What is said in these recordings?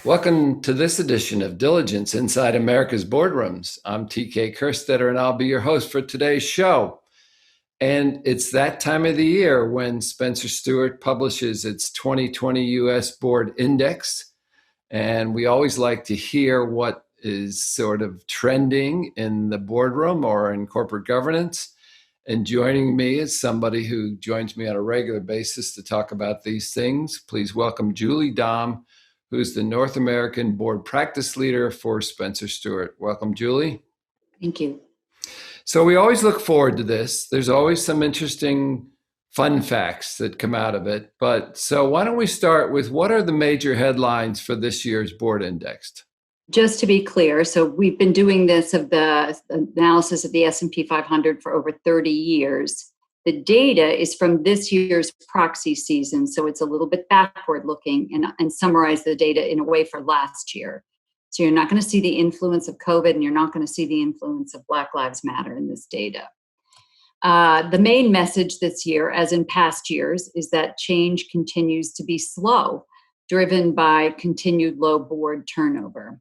Welcome to this edition of Diligence Inside America's Boardrooms. I'm TK Kerstetter, and I'll be your host for today's show. And it's that time of the year when Spencer Stuart publishes its 2020 U.S. Board Index. And we always like to hear what is sort of trending in the boardroom or in corporate governance. And joining me is somebody who joins me on a regular basis to talk about these things. Please welcome Julie Daum, who's the North American Board Practice Leader for Spencer Stuart. Welcome, Julie. Thank you. So we always look forward to this. There's always some interesting fun facts that come out of it. So why don't we start with what are the major headlines for this year's Board Index? Just to be clear, so we've been doing this of the analysis of the S&P 500 for over 30 years. The data is from this year's proxy season, so it's a little bit backward looking and summarize the data in a way for last year. So you're not going to see the influence of COVID, and you're not going to see the influence of Black Lives Matter in this data. The main message this year, as in past years, is that change continues to be slow, driven by continued low board turnover.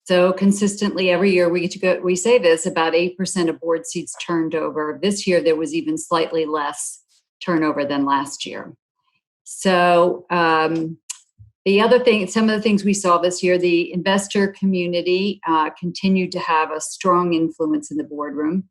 So consistently every year we say this, about 8% of board seats turned over. This year there was even slightly less turnover than last year. So the other thing, some of the things we saw this year, the investor community continued to have a strong influence in the boardroom.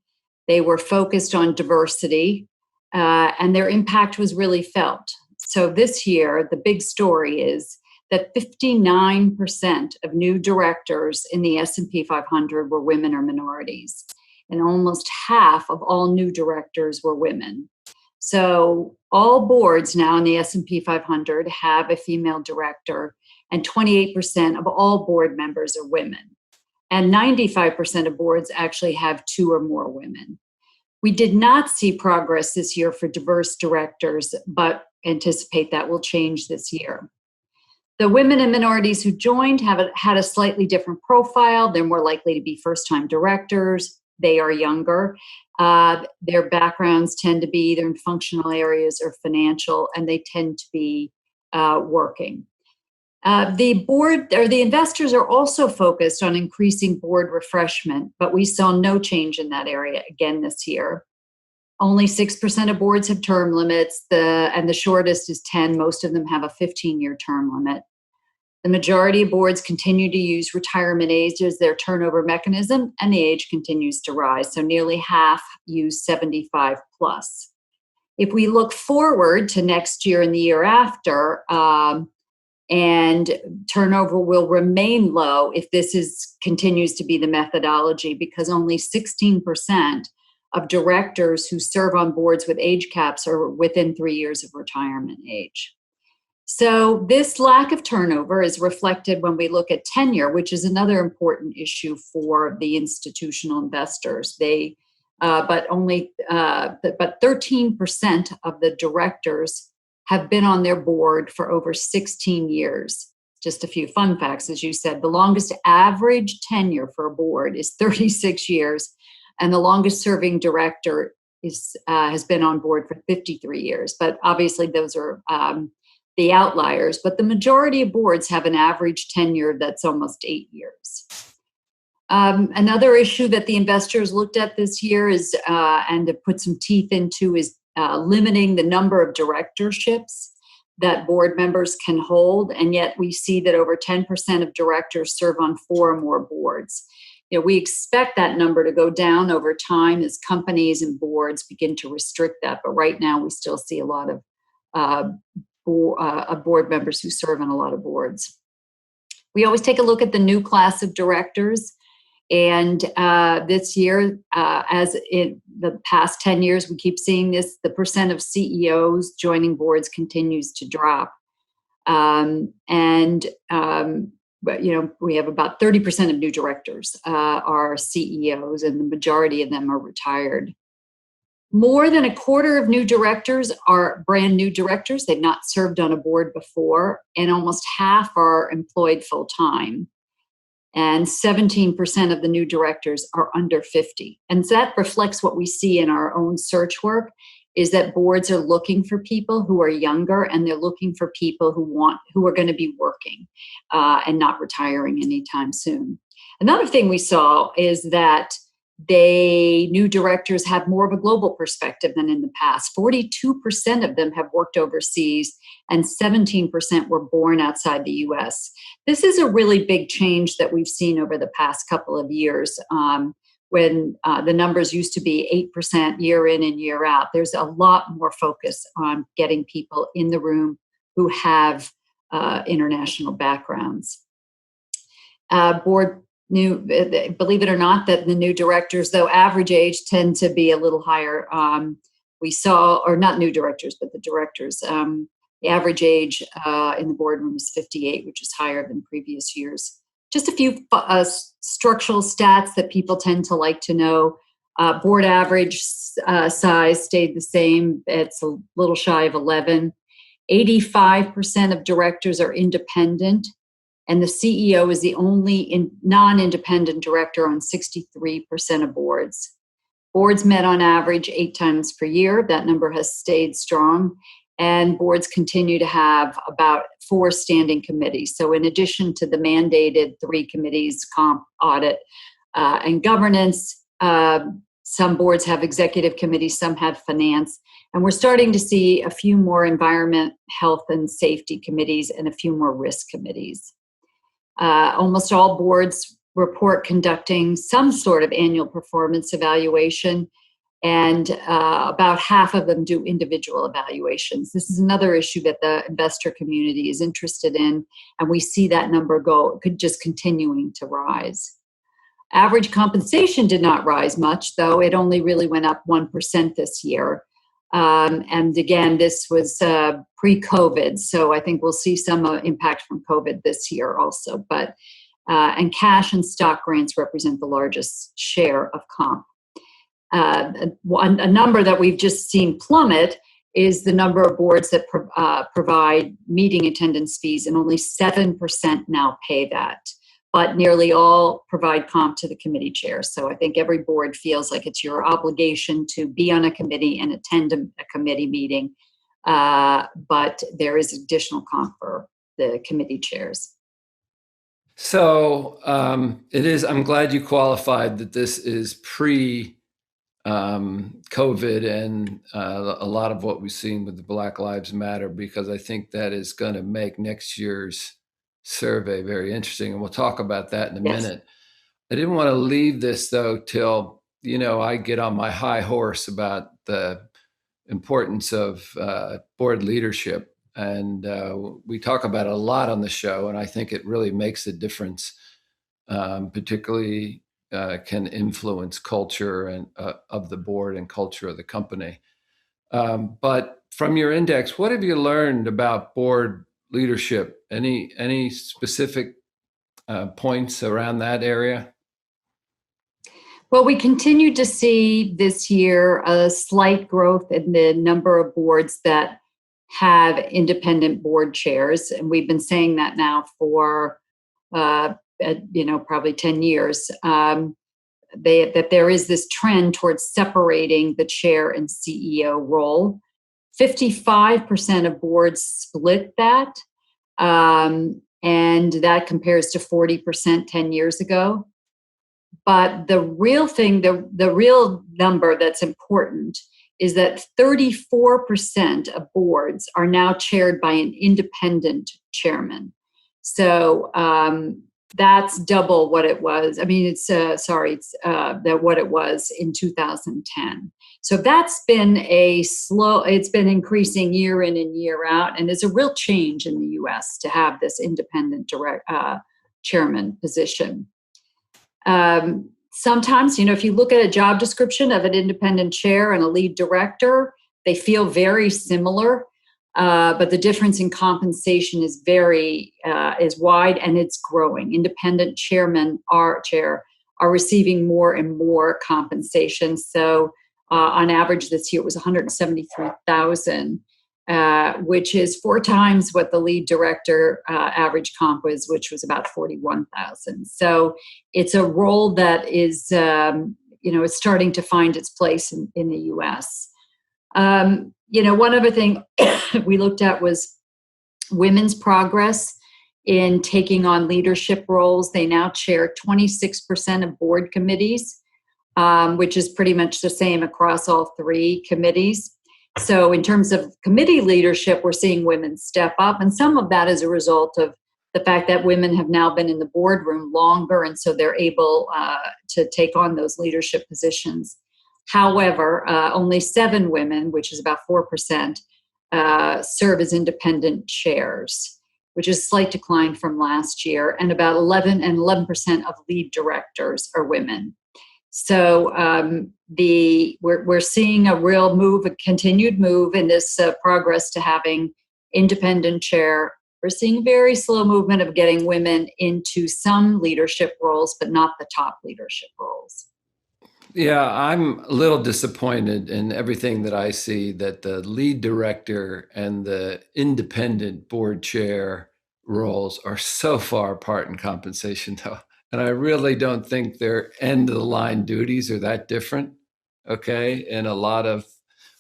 They were focused on diversity and their impact was really felt. So this year, the big story is that 59% of new directors in the S&P 500 were women or minorities, and almost half of all new directors were women. So all boards now in the S&P 500 have a female director, and 28% of all board members are women. And 95% of boards actually have two or more women. We did not see progress this year for diverse directors, but anticipate that will change this year. The women and minorities who joined had a slightly different profile. They're more likely to be first-time directors. They are younger. Their backgrounds tend to be either in functional areas or financial, and they tend to be working. The board or the investors are also focused on increasing board refreshment, but we saw no change in that area again this year. Only 6% of boards have term limits, and the shortest is 10. Most of them have a 15-year term limit. The majority of boards continue to use retirement age as their turnover mechanism, and the age continues to rise. So nearly half use 75 plus. If we look forward to next year and the year after, and turnover will remain low if this continues to be the methodology, because only 16% of directors who serve on boards with age caps are within 3 years of retirement age. So this lack of turnover is reflected when we look at tenure, which is another important issue for the institutional investors. But 13% of the directors have been on their board for over 16 years. Just a few fun facts, as you said, the longest average tenure for a board is 36 years, and the longest serving director has been on board for 53 years. But obviously those are the outliers, but the majority of boards have an average tenure that's almost 8 years. Another issue that the investors looked at this year is, and to put some teeth into, is limiting the number of directorships that board members can hold, and yet we see that over 10% of directors serve on 4 or more boards. We expect that number to go down over time as companies and boards begin to restrict that, but right now we still see a lot of board members who serve on a lot of boards. We always take a look at the new class of directors, and this year, as in the past 10 years, we keep seeing this, the percent of CEOs joining boards continues to drop. But we have about 30% of new directors are CEOs, and the majority of them are retired. More than a quarter of new directors are brand new directors. They've not served on a board before, and almost half are employed full time. And 17% of the new directors are under 50. And that reflects what we see in our own search work. is that boards are looking for people who are younger, and they're looking for people who are going to be working and not retiring anytime soon. Another thing we saw is that new directors have more of a global perspective than in the past. 42% of them have worked overseas, and 17% were born outside the US. This is a really big change that we've seen over the past couple of years. When the numbers used to be 8% year in and year out, there's a lot more focus on getting people in the room who have international backgrounds. Believe it or not, that the new directors, though average age, tend to be a little higher. We saw, or not new directors, but the directors, the average age in the boardroom is 58, which is higher than previous years. Just a few structural stats that people tend to like to know. Board average size stayed the same. It's a little shy of 11. 85% of directors are independent, and the CEO is the only non-independent director on 63% of boards. Boards met on average 8 times per year. That number has stayed strong. And boards continue to have about 4 standing committees. So in addition to the mandated 3 committees, comp, audit, and governance, some boards have executive committees, some have finance. And we're starting to see a few more environment, health, and safety committees and a few more risk committees. Almost all boards report conducting some sort of annual performance evaluation, and about half of them do individual evaluations. This is another issue that the investor community is interested in, and we see that number just continuing to rise. Average compensation did not rise much, though. It only really went up 1% this year. And again, this was pre-COVID, so I think we'll see some impact from COVID this year also. But and cash and stock grants represent the largest share of comp. A number that we've just seen plummet is the number of boards that provide meeting attendance fees, and only 7% now pay that. But nearly all provide comp to the committee chair. So I think every board feels like it's your obligation to be on a committee and attend a committee meeting. But there is additional comp for the committee chairs. So I'm glad you qualified that this is pre COVID and a lot of what we've seen with the Black Lives Matter, because I think that is going to make next year's survey very interesting, and we'll talk about that in a minute. I didn't want to leave this though till I get on my high horse about the importance of board leadership, and we talk about it a lot on the show, and I think it really makes a difference, particularly can influence culture and of the board and culture of the company. But from your index, what have you learned about board leadership? Any specific points around that area? Well, we continue to see this year a slight growth in the number of boards that have independent board chairs, and we've been saying that now for probably 10 years. That there is this trend towards separating the chair and CEO role. 55% of boards split that, and that compares to 40% 10 years ago. But the real thing, the real number that's important is that 34% of boards are now chaired by an independent chairman. So that's double what it was. I mean, it's what it was in 2010. So that's been it's been increasing year in and year out, and it's a real change in the U.S. to have this independent chairman position. Sometimes, if you look at a job description of an independent chair and a lead director, they feel very similar. But the difference in compensation is wide, and it's growing. Independent chairmen are receiving more and more compensation. So on average this year it was $173,000, which is 4 times what the lead director average comp was, which was about $41,000. So it's a role that is, it's starting to find its place in the U.S. One other thing we looked at was women's progress in taking on leadership roles. They now chair 26% of board committees, which is pretty much the same across all three committees. So in terms of committee leadership, we're seeing women step up. And some of that is a result of the fact that women have now been in the boardroom longer, and so they're able to take on those leadership positions. However, only 7 women, which is about 4%, serve as independent chairs, which is a slight decline from last year. And about 11% of lead directors are women. So we're seeing a real move, a continued move in this progress to having independent chair. We're seeing very slow movement of getting women into some leadership roles, but not the top leadership roles. Yeah, I'm a little disappointed in everything that I see, that the lead director and the independent board chair roles are so far apart in compensation, though. And I really don't think their end of the line duties are that different, okay, in a lot of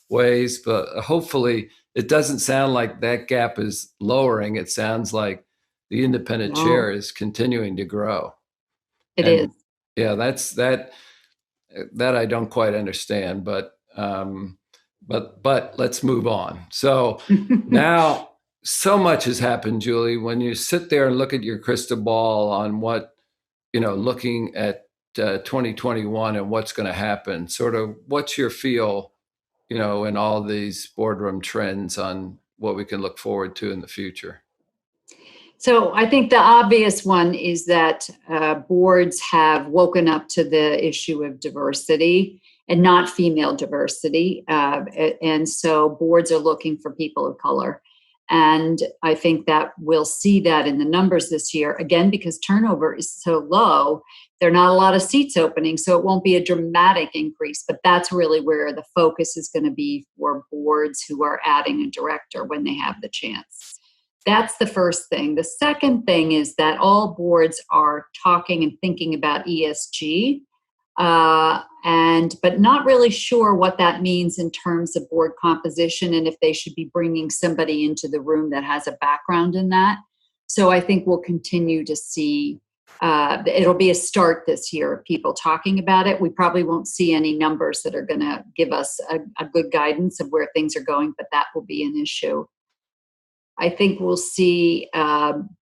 ways. But hopefully, it doesn't sound like that gap is lowering. It sounds like the independent chair is continuing to grow. It is. And yeah, that I don't quite understand, but let's move on. So now so much has happened, Julie. When you sit there and look at your crystal ball on what, looking at 2021 and what's going to happen, sort of what's your feel, in all these boardroom trends on what we can look forward to in the future? So I think the obvious one is that boards have woken up to the issue of diversity and not female diversity. And so boards are looking for people of color. And I think that we'll see that in the numbers this year, again, because turnover is so low. There are not a lot of seats opening, so it won't be a dramatic increase. But that's really where the focus is going to be for boards who are adding a director when they have the chance. That's the first thing. The second thing is that all boards are talking and thinking about ESG, but not really sure what that means in terms of board composition and if they should be bringing somebody into the room that has a background in that. So I think we'll continue to see, it'll be a start this year of people talking about it. We probably won't see any numbers that are going to give us a good guidance of where things are going, but that will be an issue. I think we'll see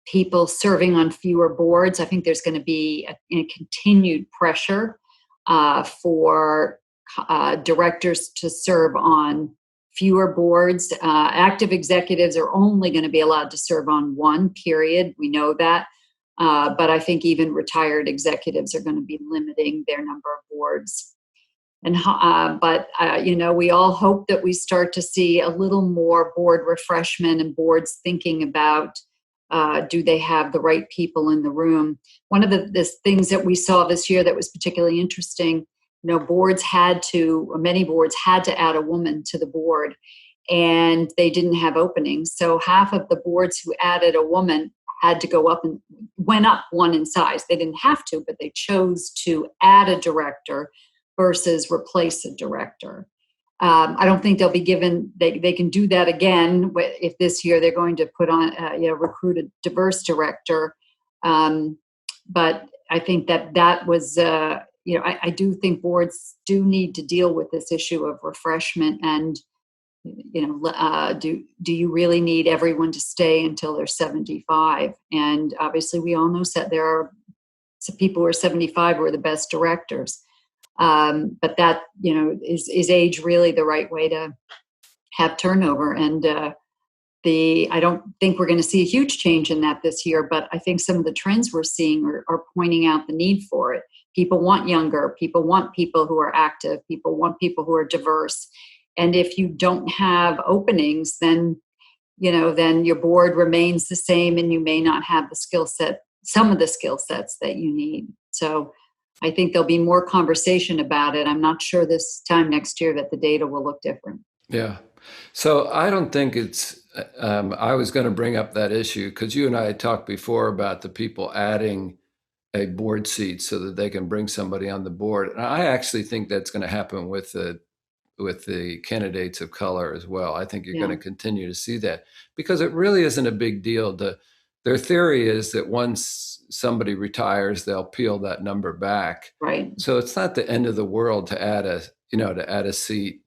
people serving on fewer boards. I think there's going to be a continued pressure for directors to serve on fewer boards. Active executives are only going to be allowed to serve on one, period. We know that. But I think even retired executives are going to be limiting their number of boards. But we all hope that we start to see a little more board refreshment and boards thinking about do they have the right people in the room. One of the things that we saw this year that was particularly interesting, many boards had to add a woman to the board, and they didn't have openings. So half of the boards who added a woman had to go up and went up one in size. They didn't have to, but they chose to add a director versus replace a director. I don't think they'll be given, they can do that again if this year they're going to put on, recruit a diverse director. But I think that was, I do think boards do need to deal with this issue of refreshment and, do you really need everyone to stay until they're 75? And obviously we all know that there are some people who are 75 who are the best directors. But that, is age really the right way to have turnover? And I don't think we're going to see a huge change in that this year, but I think some of the trends we're seeing are pointing out the need for it. People want younger, people want people who are active, people want people who are diverse. And if you don't have openings, then your board remains the same and you may not have some of the skill sets that you need. So I think there'll be more conversation about it. I'm not sure this time next year that the data will look different. Yeah. So I don't think it's, I was going to bring up that issue because you and I had talked before about the people adding a board seat so that they can bring somebody on the board. And I actually think that's going to happen with the with the candidates of color as well. I think you're Yeah. going to continue to see that because it really isn't a big deal. Their theory is that once somebody retires, they'll peel that number back. Right. So it's not the end of the world to add a seat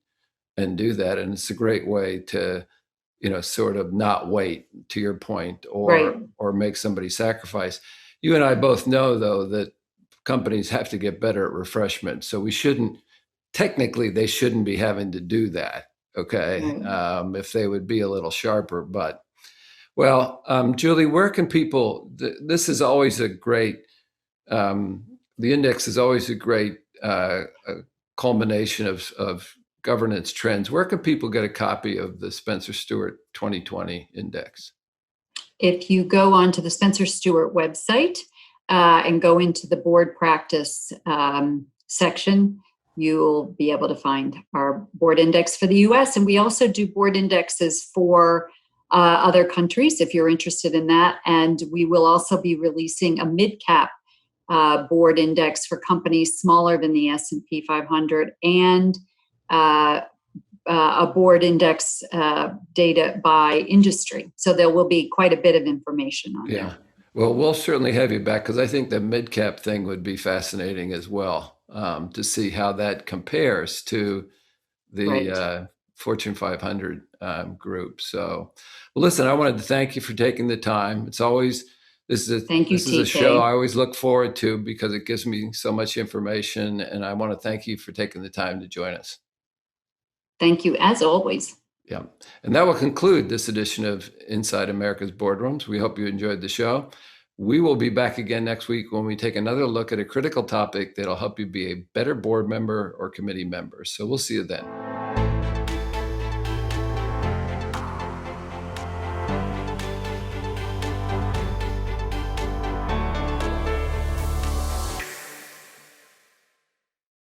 and do that. And it's a great way to, sort of not wait, to your point, Right. or make somebody sacrifice. You and I both know, though, that companies have to get better at refreshment. So technically, they shouldn't be having to do that. Okay. Right. If they would be a little sharper. But, well, Julie, where can people, this is always a great, the index is always a great culmination of governance trends. Where can people get a copy of the Spencer Stuart 2020 index? If you go onto the Spencer Stuart website and go into the board practice section, you'll be able to find our board index for the US. And we also do board indexes for other countries if you're interested in that. And we will also be releasing a mid-cap board index for companies smaller than the S&P 500 and a board index data by industry. So there will be quite a bit of information on there. Well, we'll certainly have you back because I think the mid-cap thing would be fascinating as well, to see how that compares to the Fortune 500 group. So, well, listen, I wanted to thank you for taking the time. It's always, this is a show I always look forward to because it gives me so much information. And I want to thank you for taking the time to join us. Thank you, as always. Yeah. And that will conclude this edition of Inside America's Boardrooms. We hope you enjoyed the show. We will be back again next week when we take another look at a critical topic that'll help you be a better board member or committee member. So we'll see you then.